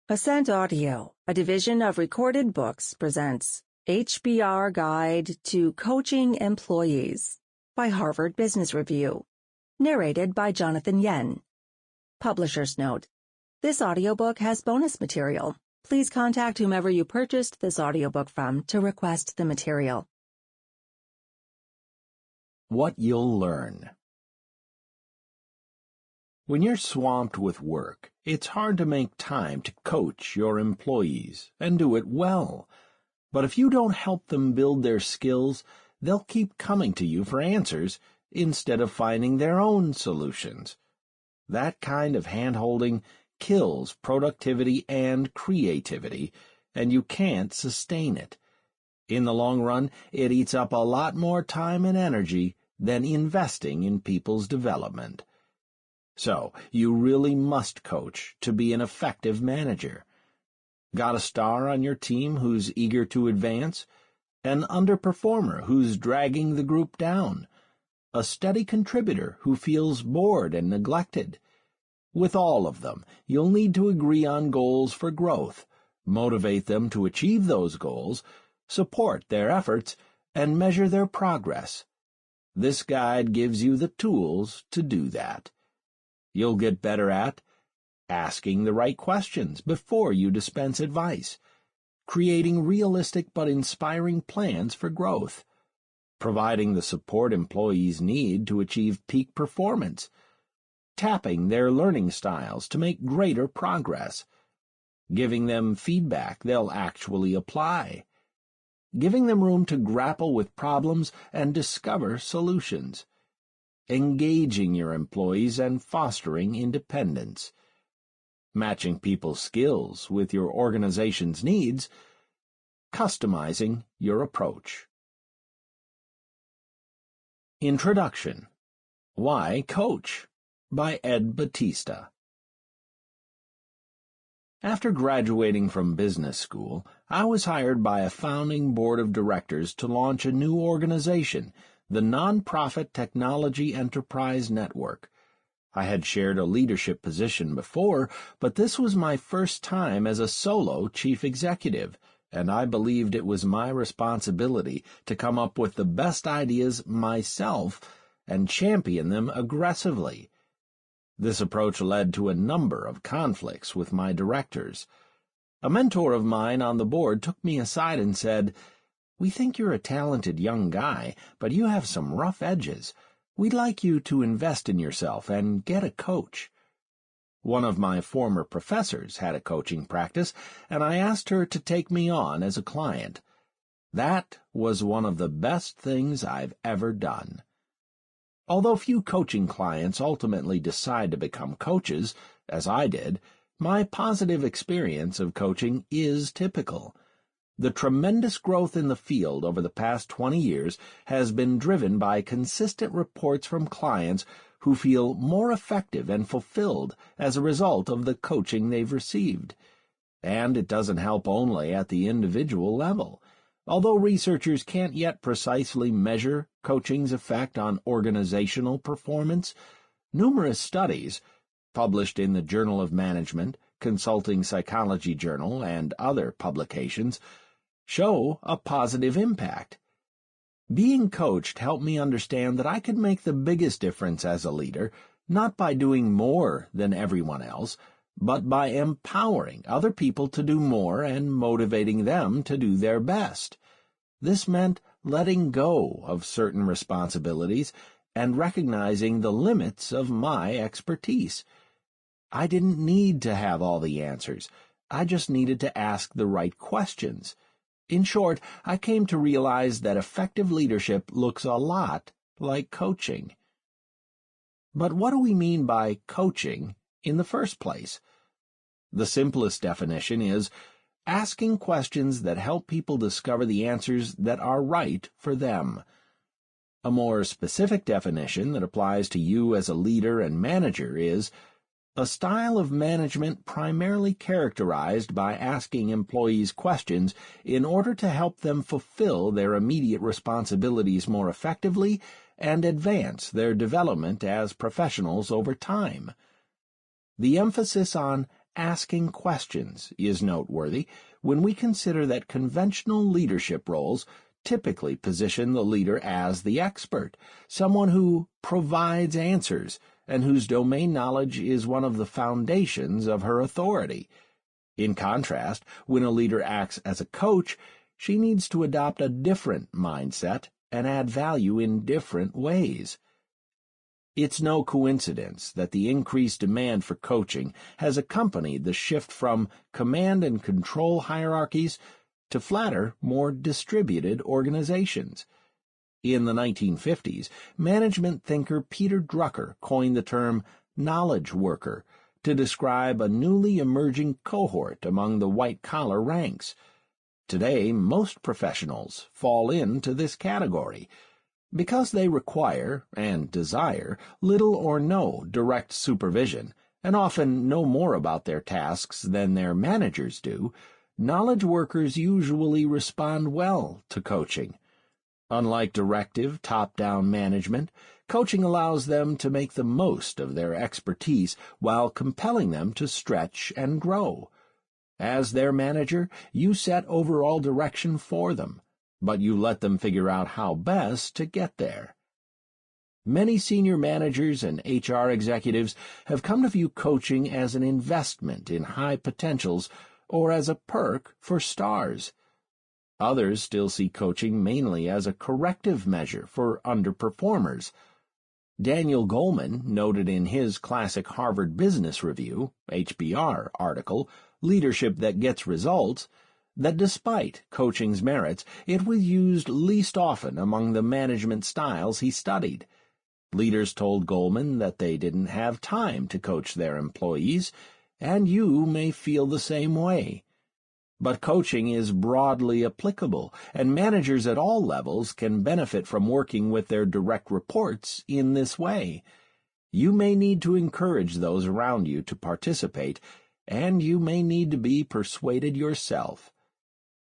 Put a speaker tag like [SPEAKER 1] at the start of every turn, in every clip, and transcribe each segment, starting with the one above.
[SPEAKER 1] Ascent Audio, a division of Recorded Books, presents HBR Guide to Coaching Employees by Harvard Business Review, narrated by Jonathan Yen. Publisher's note: this audiobook has bonus material. Please contact whomever you purchased this audiobook from to request the material.
[SPEAKER 2] What you'll learn. When you're swamped with work, it's hard to make time to coach your employees and do it well. But if you don't help them build their skills, they'll keep coming to you for answers instead of finding their own solutions. That kind of hand-holding kills productivity and creativity, and you can't sustain it. In the long run, it eats up a lot more time and energy than investing in people's development. So, you really must coach to be an effective manager. Got a star on your team who's eager to advance? An underperformer who's dragging the group down? A steady contributor who feels bored and neglected? With all of them, you'll need to agree on goals for growth, motivate them to achieve those goals, support their efforts, and measure their progress. This guide gives you the tools to do that. You'll get better at asking the right questions before you dispense advice, creating realistic but inspiring plans for growth, providing the support employees need to achieve peak performance, tapping their learning styles to make greater progress, giving them feedback they'll actually apply, giving them room to grapple with problems and discover solutions, engaging your employees and fostering independence, matching people's skills with your organization's needs, customizing your approach. Introduction. Why Coach? By Ed Batista. After graduating from business school, I was hired by a founding board of directors to launch a new organization, the Nonprofit Technology Enterprise Network. I had shared a leadership position before, but this was my first time as a solo chief executive, and I believed it was my responsibility to come up with the best ideas myself and champion them aggressively. This approach led to a number of conflicts with my directors. A mentor of mine on the board took me aside and said, "We think you're a talented young guy, but you have some rough edges. We'd like you to invest in yourself and get a coach." One of my former professors had a coaching practice, and I asked her to take me on as a client. That was one of the best things I've ever done. Although few coaching clients ultimately decide to become coaches, as I did, my positive experience of coaching is typical. The tremendous growth in the field over the past 20 years has been driven by consistent reports from clients who feel more effective and fulfilled as a result of the coaching they've received. And it doesn't help only at the individual level. Although researchers can't yet precisely measure coaching's effect on organizational performance, numerous studies, published in the Journal of Management, Consulting Psychology Journal, and other publications, show a positive impact. Being coached helped me understand that I could make the biggest difference as a leader, not by doing more than everyone else, but by empowering other people to do more and motivating them to do their best. This meant letting go of certain responsibilities and recognizing the limits of my expertise. I didn't need to have all the answers. I just needed to ask the right questions. In short, I came to realize that effective leadership looks a lot like coaching. But what do we mean by coaching in the first place? The simplest definition is asking questions that help people discover the answers that are right for them. A more specific definition that applies to you as a leader and manager is a style of management primarily characterized by asking employees questions in order to help them fulfill their immediate responsibilities more effectively and advance their development as professionals over time. The emphasis on asking questions is noteworthy when we consider that conventional leadership roles typically position the leader as the expert, someone who provides answers and whose domain knowledge is one of the foundations of her authority. In contrast, when a leader acts as a coach, she needs to adopt a different mindset and add value in different ways. It's no coincidence that the increased demand for coaching has accompanied the shift from command and control hierarchies to flatter, more distributed organizations. In the 1950s, management thinker Peter Drucker coined the term knowledge worker to describe a newly emerging cohort among the white-collar ranks. Today, most professionals fall into this category because they require and desire little or no direct supervision and often know more about their tasks than their managers do. Knowledge workers usually respond well to coaching. Unlike directive, top-down management, coaching allows them to make the most of their expertise while compelling them to stretch and grow. As their manager, you set overall direction for them, but you let them figure out how best to get there. Many senior managers and HR executives have come to view coaching as an investment in high potentials or as a perk for stars. Others still see coaching mainly as a corrective measure for underperformers. Daniel Goleman noted in his classic Harvard Business Review, HBR, article, Leadership That Gets Results, that despite coaching's merits, it was used least often among the management styles he studied. Leaders told Goleman that they didn't have time to coach their employees, and you may feel the same way. But coaching is broadly applicable, and managers at all levels can benefit from working with their direct reports in this way. You may need to encourage those around you to participate, and you may need to be persuaded yourself.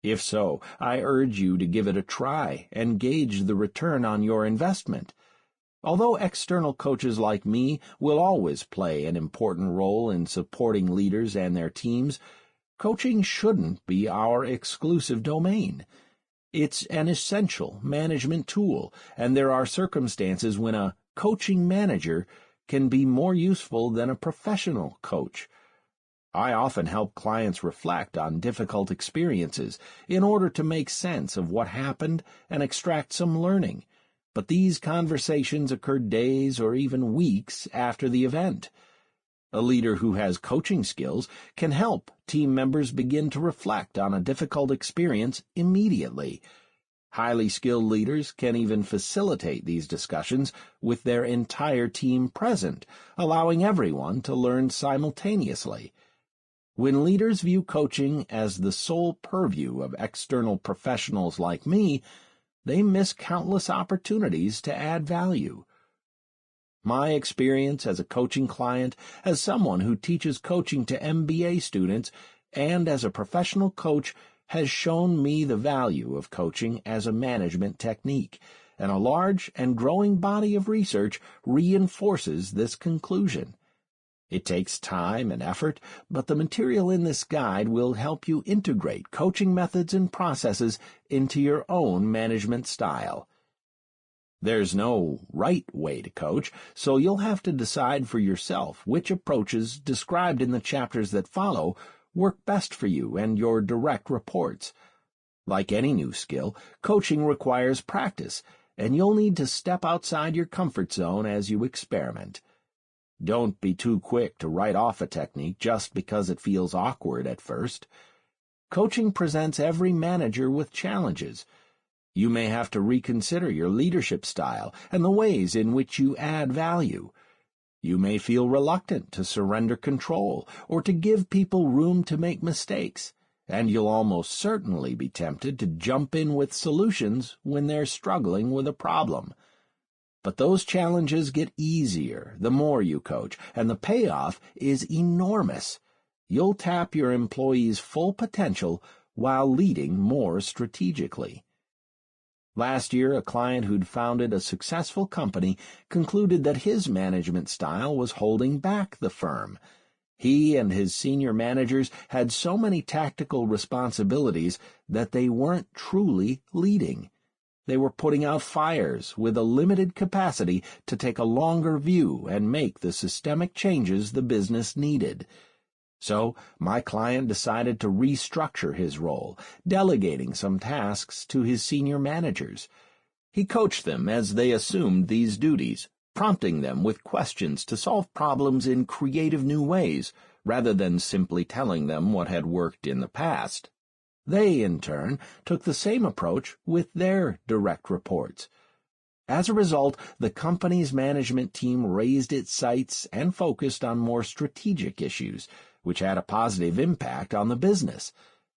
[SPEAKER 2] If so, I urge you to give it a try and gauge the return on your investment. Although external coaches like me will always play an important role in supporting leaders and their teams, coaching shouldn't be our exclusive domain. It's an essential management tool, and there are circumstances when a coaching manager can be more useful than a professional coach. I often help clients reflect on difficult experiences in order to make sense of what happened and extract some learning. But these conversations occur days or even weeks after the event. A leader who has coaching skills can help team members begin to reflect on a difficult experience immediately. Highly skilled leaders can even facilitate these discussions with their entire team present, allowing everyone to learn simultaneously. When leaders view coaching as the sole purview of external professionals like me, they miss countless opportunities to add value. My experience as a coaching client, as someone who teaches coaching to MBA students, and as a professional coach has shown me the value of coaching as a management technique, and a large and growing body of research reinforces this conclusion. It takes time and effort, but the material in this guide will help you integrate coaching methods and processes into your own management style. There's no right way to coach, so you'll have to decide for yourself which approaches described in the chapters that follow work best for you and your direct reports. Like any new skill, coaching requires practice, and you'll need to step outside your comfort zone as you experiment. Don't be too quick to write off a technique just because it feels awkward at first. Coaching presents every manager with challenges. You may have to reconsider your leadership style and the ways in which you add value. You may feel reluctant to surrender control or to give people room to make mistakes, and you'll almost certainly be tempted to jump in with solutions when they're struggling with a problem. But those challenges get easier the more you coach, and the payoff is enormous. You'll tap your employees' full potential while leading more strategically. Last year, a client who'd founded a successful company concluded that his management style was holding back the firm. He and his senior managers had so many tactical responsibilities that they weren't truly leading. They were putting out fires with a limited capacity to take a longer view and make the systemic changes the business needed. So my client decided to restructure his role, delegating some tasks to his senior managers. He coached them as they assumed these duties, prompting them with questions to solve problems in creative new ways, rather than simply telling them what had worked in the past. They, in turn, took the same approach with their direct reports. As a result, the company's management team raised its sights and focused on more strategic issues, which had a positive impact on the business.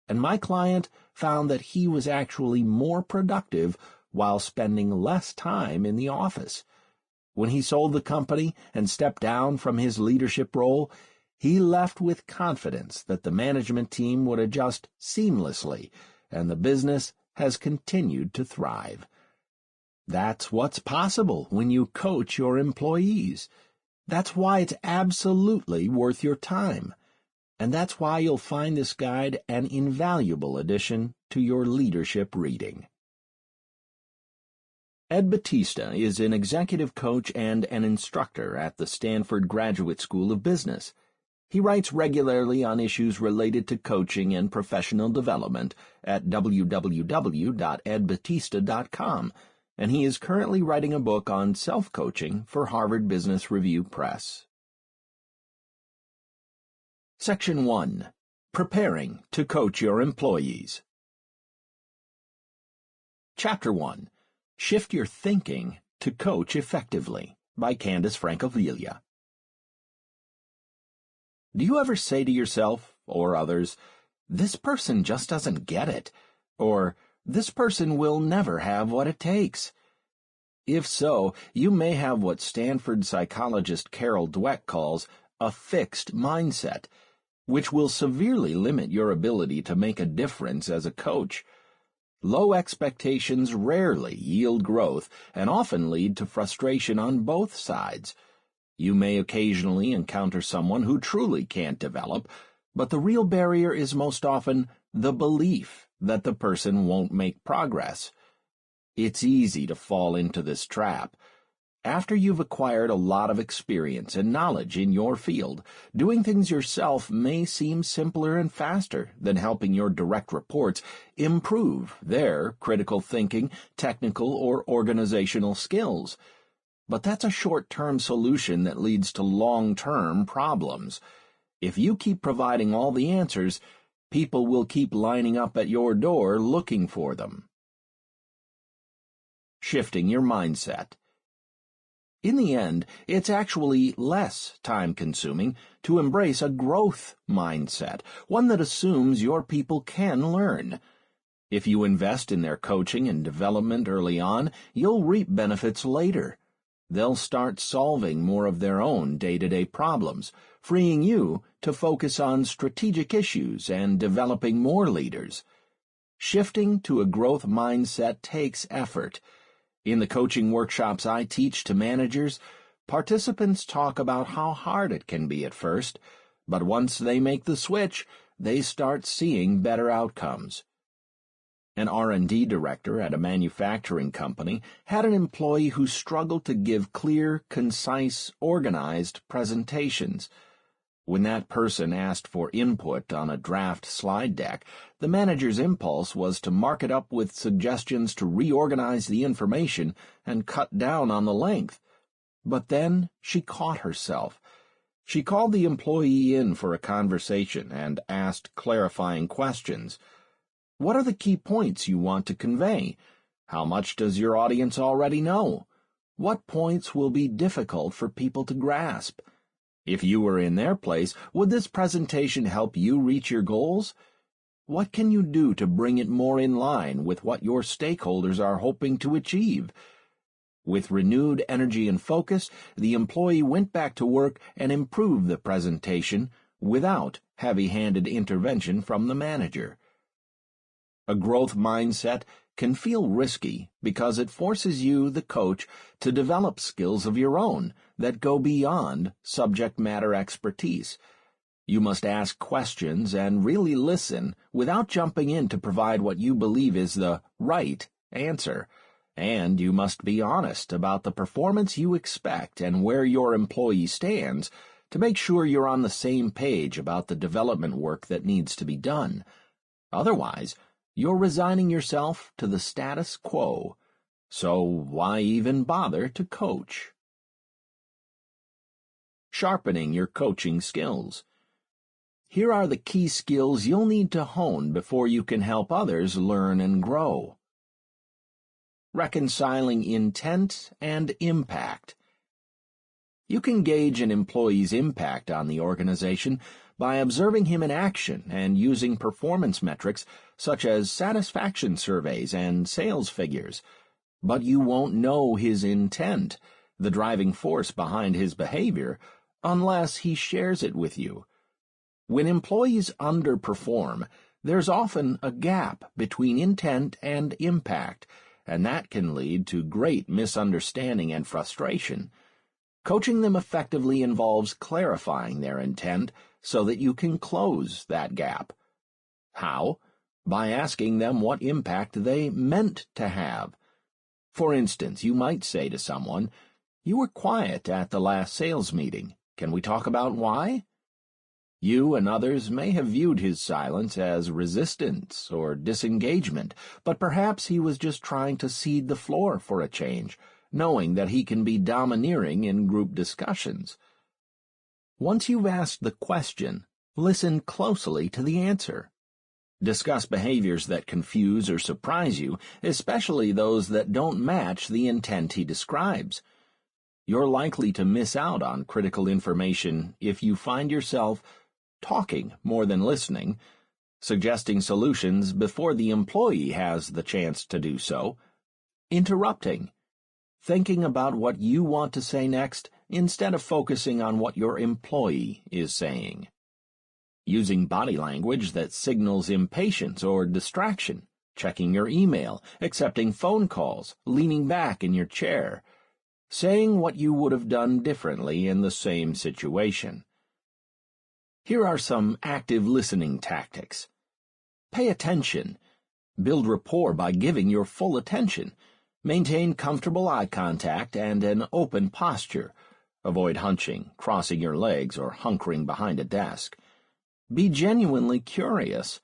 [SPEAKER 2] And my client found that he was actually more productive while spending less time in the office. When he sold the company and stepped down from his leadership role, he left with confidence that the management team would adjust seamlessly, and the business has continued to thrive. That's what's possible when you coach your employees. That's why it's absolutely worth your time. And that's why you'll find this guide an invaluable addition to your leadership reading. Ed Batista is an executive coach and an instructor at the Stanford Graduate School of Business. He writes regularly on issues related to coaching and professional development at www.edbatista.com, and he is currently writing a book on self-coaching for Harvard Business Review Press. Section 1. Preparing to Coach Your Employees. Chapter 1. Shift Your Thinking to Coach Effectively by Candace Francavilla. Do you ever say to yourself, or others, "This person just doesn't get it," or "This person will never have what it takes"? If so, you may have what Stanford psychologist Carol Dweck calls a fixed mindset, which will severely limit your ability to make a difference as a coach. Low expectations rarely yield growth and often lead to frustration on both sides. You may occasionally encounter someone who truly can't develop, but the real barrier is most often the belief that the person won't make progress. It's easy to fall into this trap. After you've acquired a lot of experience and knowledge in your field, doing things yourself may seem simpler and faster than helping your direct reports improve their critical thinking, technical, or organizational skills. But that's a short-term solution that leads to long-term problems. If you keep providing all the answers, people will keep lining up at your door looking for them. Shifting your mindset. In the end, it's actually less time-consuming to embrace a growth mindset, one that assumes your people can learn. If you invest in their coaching and development early on, you'll reap benefits later. They'll start solving more of their own day-to-day problems, freeing you to focus on strategic issues and developing more leaders. Shifting to a growth mindset takes effort. In the coaching workshops I teach to managers, participants talk about how hard it can be at first, but once they make the switch, they start seeing better outcomes. An R&D director at a manufacturing company had an employee who struggled to give clear, concise, organized presentations. When that person asked for input on a draft slide deck, the manager's impulse was to mark it up with suggestions to reorganize the information and cut down on the length. But then she caught herself. She called the employee in for a conversation and asked clarifying questions. What are the key points you want to convey? How much does your audience already know? What points will be difficult for people to grasp? If you were in their place, would this presentation help you reach your goals? What can you do to bring it more in line with what your stakeholders are hoping to achieve? With renewed energy and focus, the employee went back to work and improved the presentation without heavy-handed intervention from the manager. A growth mindset can feel risky because it forces you, the coach, to develop skills of your own that go beyond subject matter expertise. You must ask questions and really listen without jumping in to provide what you believe is the right answer. And you must be honest about the performance you expect and where your employee stands to make sure you're on the same page about the development work that needs to be done. Otherwise, you're resigning yourself to the status quo. So why even bother to coach? Sharpening your coaching skills. Here are the key skills you'll need to hone before you can help others learn and grow. Reconciling intent and impact. You can gauge an employee's impact on the organization by observing him in action and using performance metrics such as satisfaction surveys and sales figures. But you won't know his intent, the driving force behind his behavior, unless he shares it with you. When employees underperform, there's often a gap between intent and impact, and that can lead to great misunderstanding and frustration. Coaching them effectively involves clarifying their intent so that you can close that gap. How? By asking them what impact they meant to have. For instance, you might say to someone, "You were quiet at the last sales meeting. Can we talk about why?" You and others may have viewed his silence as resistance or disengagement, but perhaps he was just trying to cede the floor for a change, knowing that he can be domineering in group discussions. Once you've asked the question, listen closely to the answer. Discuss behaviors that confuse or surprise you, especially those that don't match the intent he describes. You're likely to miss out on critical information if you find yourself talking more than listening, suggesting solutions before the employee has the chance to do so, interrupting, thinking about what you want to say next instead of focusing on what your employee is saying, using body language that signals impatience or distraction, checking your email, accepting phone calls, leaning back in your chair, saying what you would have done differently in the same situation. Here are some active listening tactics. Pay attention. Build rapport by giving your full attention. Maintain comfortable eye contact and an open posture. Avoid hunching, crossing your legs, or hunkering behind a desk. Be genuinely curious.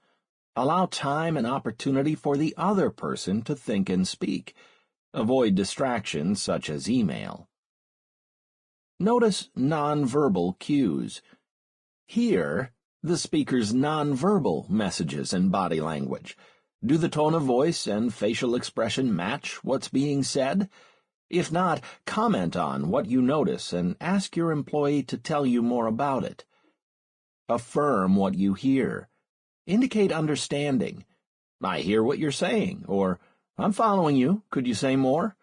[SPEAKER 2] Allow time and opportunity for the other person to think and speak. Avoid distractions such as email. Notice nonverbal cues. Hear the speaker's nonverbal messages and body language. Do the tone of voice and facial expression match what's being said? If not, comment on what you notice and ask your employee to tell you more about it. Affirm what you hear. Indicate understanding. "I hear what you're saying," or "I'm following you. Could you say more?"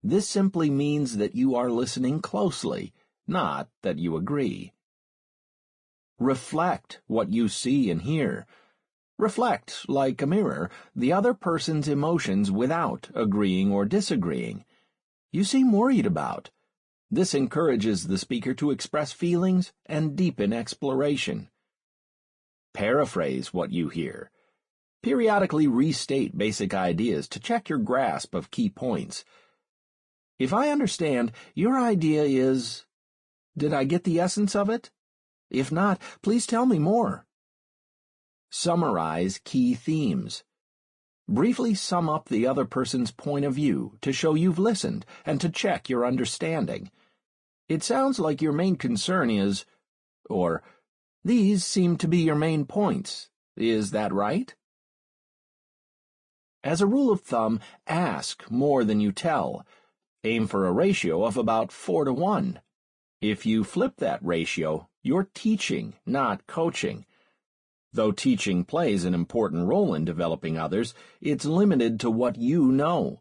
[SPEAKER 2] This simply means that you are listening closely, not that you agree. Reflect what you see and hear. Reflect, like a mirror, the other person's emotions without agreeing or disagreeing. "You seem worried about." This encourages the speaker to express feelings and deepen exploration. Paraphrase what you hear. Periodically restate basic ideas to check your grasp of key points. "If I understand, your idea is..." Did I get the essence of it? If not, please tell me more. Summarize key themes. Briefly sum up the other person's point of view to show you've listened and to check your understanding. "It sounds like your main concern is..." or "These seem to be your main points. Is that right?" As a rule of thumb, ask more than you tell. Aim for a ratio of about 4-to-1. If you flip that ratio, you're teaching, not coaching. Though teaching plays an important role in developing others, it's limited to what you know.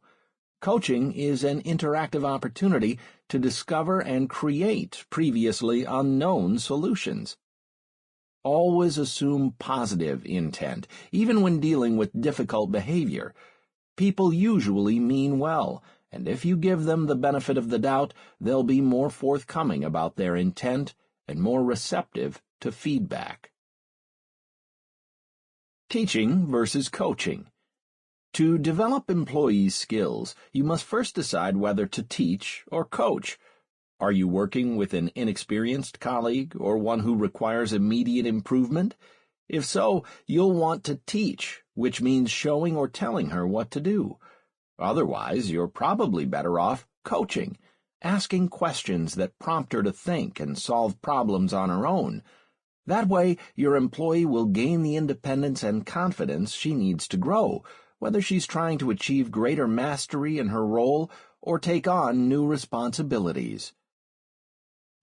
[SPEAKER 2] Coaching is an interactive opportunity to discover and create previously unknown solutions. Always assume positive intent, even when dealing with difficult behavior. People usually mean well, and if you give them the benefit of the doubt, they'll be more forthcoming about their intent and more receptive to feedback. Teaching versus coaching. To develop employees' skills, you must first decide whether to teach or coach. Are you working with an inexperienced colleague or one who requires immediate improvement? If so, you'll want to teach, which means showing or telling her what to do. Otherwise, you're probably better off coaching, asking questions that prompt her to think and solve problems on her own. That way, your employee will gain the independence and confidence she needs to grow, whether she's trying to achieve greater mastery in her role or take on new responsibilities.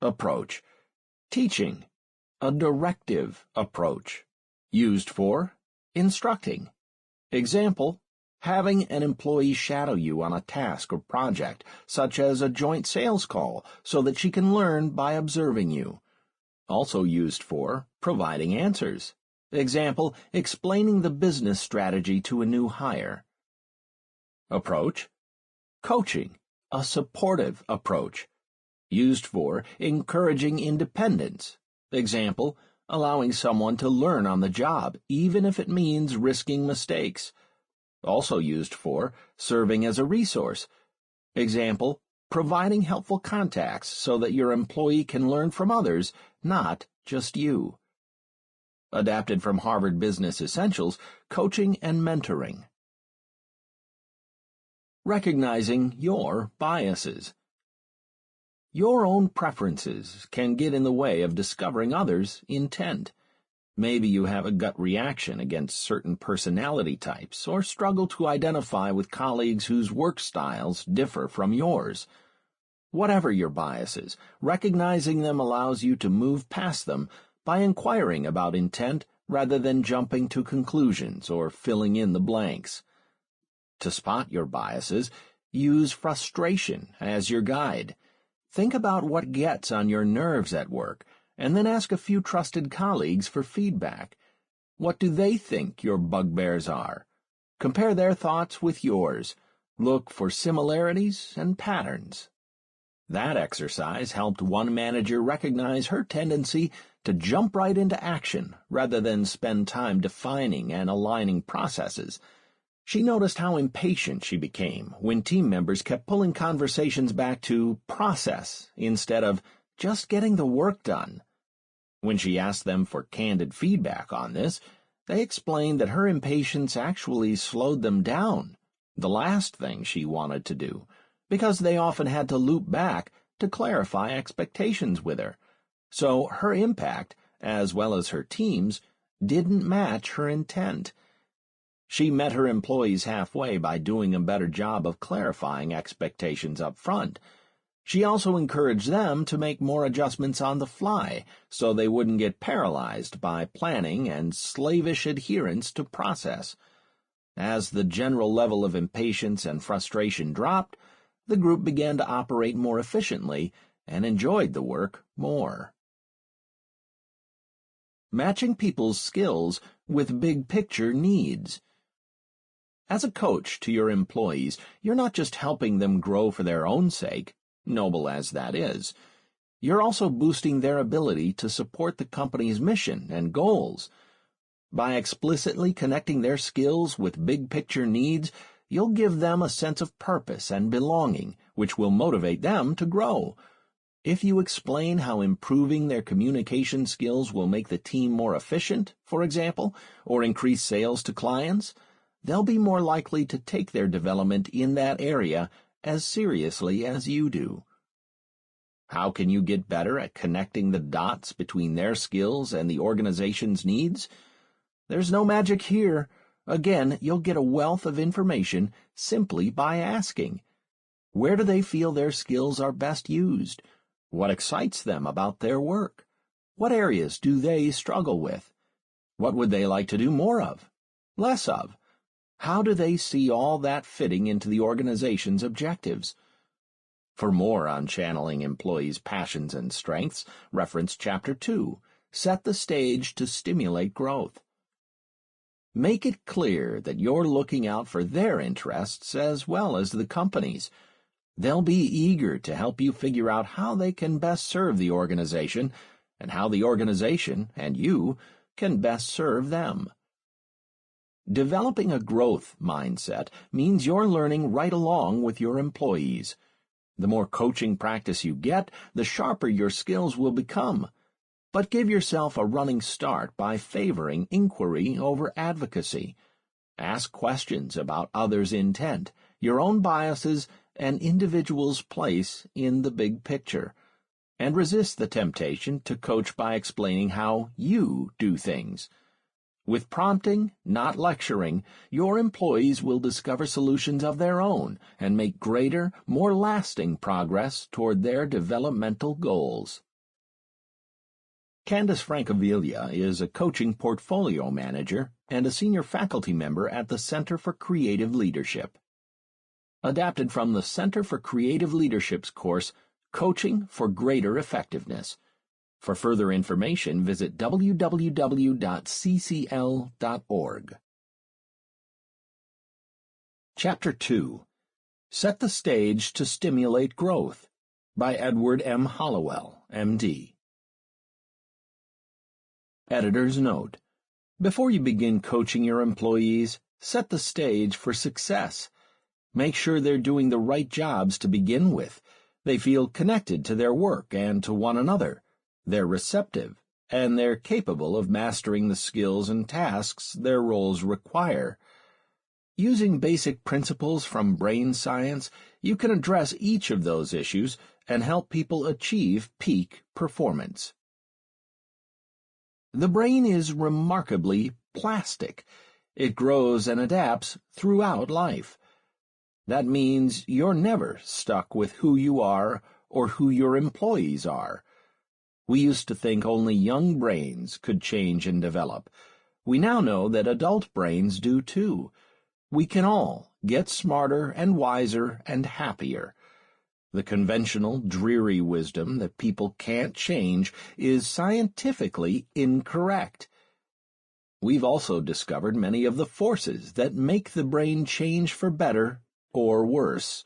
[SPEAKER 2] Approach. Teaching. A directive approach. Used for instructing. Example, having an employee shadow you on a task or project, such as a joint sales call, so that she can learn by observing you. Also used for providing answers. Example, explaining the business strategy to a new hire. Approach. Coaching. A supportive approach. Used for encouraging independence. Example, allowing someone to learn on the job, even if it means risking mistakes. Also used for serving as a resource. Example, providing helpful contacts so that your employee can learn from others, not just you. Adapted from Harvard Business Essentials, Coaching and Mentoring. Recognizing your biases. Your own preferences can get in the way of discovering others' intent. Maybe you have a gut reaction against certain personality types or struggle to identify with colleagues whose work styles differ from yours. Whatever your biases, recognizing them allows you to move past them by inquiring about intent rather than jumping to conclusions or filling in the blanks. To spot your biases, use frustration as your guide. Think about what gets on your nerves at work, and then ask a few trusted colleagues for feedback. What do they think your bugbears are? Compare their thoughts with yours. Look for similarities and patterns. That exercise helped one manager recognize her tendency to jump right into action rather than spend time defining and aligning processes. She noticed how impatient she became when team members kept pulling conversations back to process instead of just getting the work done. When she asked them for candid feedback on this, they explained that her impatience actually slowed them down, the last thing she wanted to do, because they often had to loop back to clarify expectations with her. So her impact, as well as her team's, didn't match her intent. She met her employees halfway by doing a better job of clarifying expectations up front. She also encouraged them to make more adjustments on the fly so they wouldn't get paralyzed by planning and slavish adherence to process. As the general level of impatience and frustration dropped, the group began to operate more efficiently and enjoyed the work more. Matching people's skills with big-picture needs. As a coach to your employees, you're not just helping them grow for their own sake, noble as that is. You're also boosting their ability to support the company's mission and goals. By explicitly connecting their skills with big-picture needs, you'll give them a sense of purpose and belonging, which will motivate them to grow. If you explain how improving their communication skills will make the team more efficient, for example, or increase sales to clients, they'll be more likely to take their development in that area as seriously as you do. How can you get better at connecting the dots between their skills and the organization's needs? There's no magic here. Again, you'll get a wealth of information simply by asking. Where do they feel their skills are best used? What excites them about their work? What areas do they struggle with? What would they like to do more of? Less of? How do they see all that fitting into the organization's objectives? For more on channeling employees' passions and strengths, reference Chapter 2, Set the Stage to Stimulate Growth. Make it clear that you're looking out for their interests as well as the company's. They'll be eager to help you figure out how they can best serve the organization, and how the organization, and you, can best serve them. Developing a growth mindset means you're learning right along with your employees. The more coaching practice you get, the sharper your skills will become. But give yourself a running start by favoring inquiry over advocacy. Ask questions about others' intent, your own biases, and individuals' place in the big picture. And resist the temptation to coach by explaining how you do things. With prompting, not lecturing, your employees will discover solutions of their own and make greater, more lasting progress toward their developmental goals. Candace Francavilla is a coaching portfolio manager and a senior faculty member at the Center for Creative Leadership. Adapted from the Center for Creative Leadership's course, Coaching for Greater Effectiveness. For further information, visit www.ccl.org. Chapter 2. Set the Stage to Stimulate Growth by Edward M. Hollowell, M.D. Editor's Note: before you begin coaching your employees, set the stage for success. Make sure they're doing the right jobs to begin with. They feel connected to their work and to one another. They're receptive, and they're capable of mastering the skills and tasks their roles require. Using basic principles from brain science, you can address each of those issues and help people achieve peak performance. The brain is remarkably plastic. It grows and adapts throughout life. That means you're never stuck with who you are or who your employees are. We used to think only young brains could change and develop. We now know that adult brains do too. We can all get smarter and wiser and happier. The conventional, dreary wisdom that people can't change is scientifically incorrect. We've also discovered many of the forces that make the brain change for better or worse.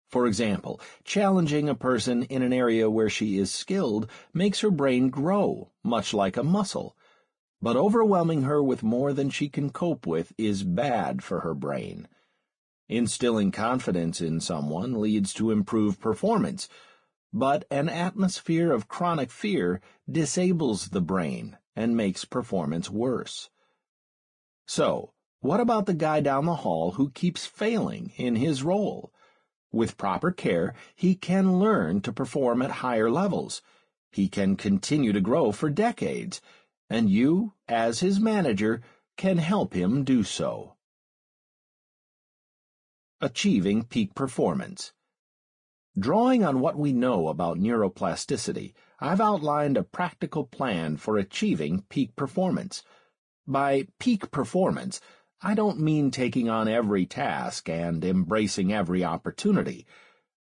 [SPEAKER 2] For example, challenging a person in an area where she is skilled makes her brain grow, much like a muscle. But overwhelming her with more than she can cope with is bad for her brain. Instilling confidence in someone leads to improved performance, but an atmosphere of chronic fear disables the brain and makes performance worse. So, what about the guy down the hall who keeps failing in his role? With proper care, he can learn to perform at higher levels. He can continue to grow for decades, and you, as his manager, can help him do so. Achieving peak performance. Drawing on what we know about neuroplasticity, I've outlined a practical plan for achieving peak performance. By peak performance, I don't mean taking on every task and embracing every opportunity.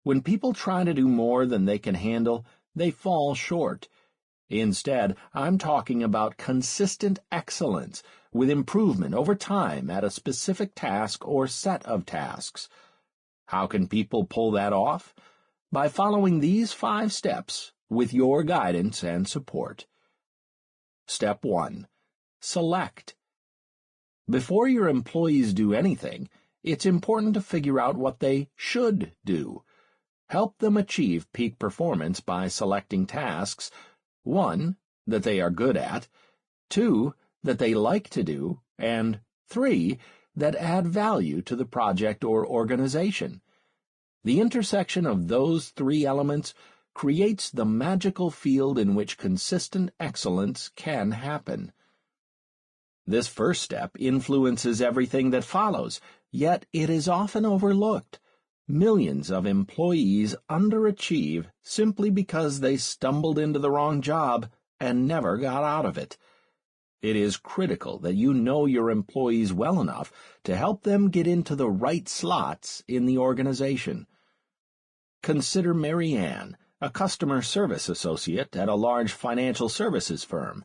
[SPEAKER 2] When people try to do more than they can handle, they fall short. Instead, I'm talking about consistent excellence with improvement over time at a specific task or set of tasks. How can people pull that off? By following these 5 steps with your guidance and support. Step 1. Select. Before your employees do anything, it's important to figure out what they should do. Help them achieve peak performance by selecting tasks: 1, that they are good at, 2, that they like to do, and 3, that add value to the project or organization. The intersection of those 3 elements creates the magical field in which consistent excellence can happen. This first step influences everything that follows, yet it is often overlooked. Millions of employees underachieve simply because they stumbled into the wrong job and never got out of it. It is critical that you know your employees well enough to help them get into the right slots in the organization. Consider Mary Ann, a customer service associate at a large financial services firm.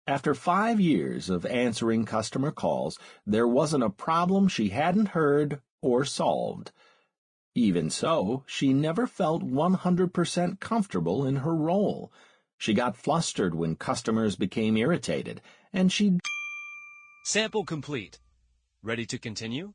[SPEAKER 2] After 5 years of answering customer calls, there wasn't a problem she hadn't heard or solved. Even so, she never felt 100% comfortable in her role. She got flustered when customers became irritated, and she'd...
[SPEAKER 3] Sample complete. Ready to continue?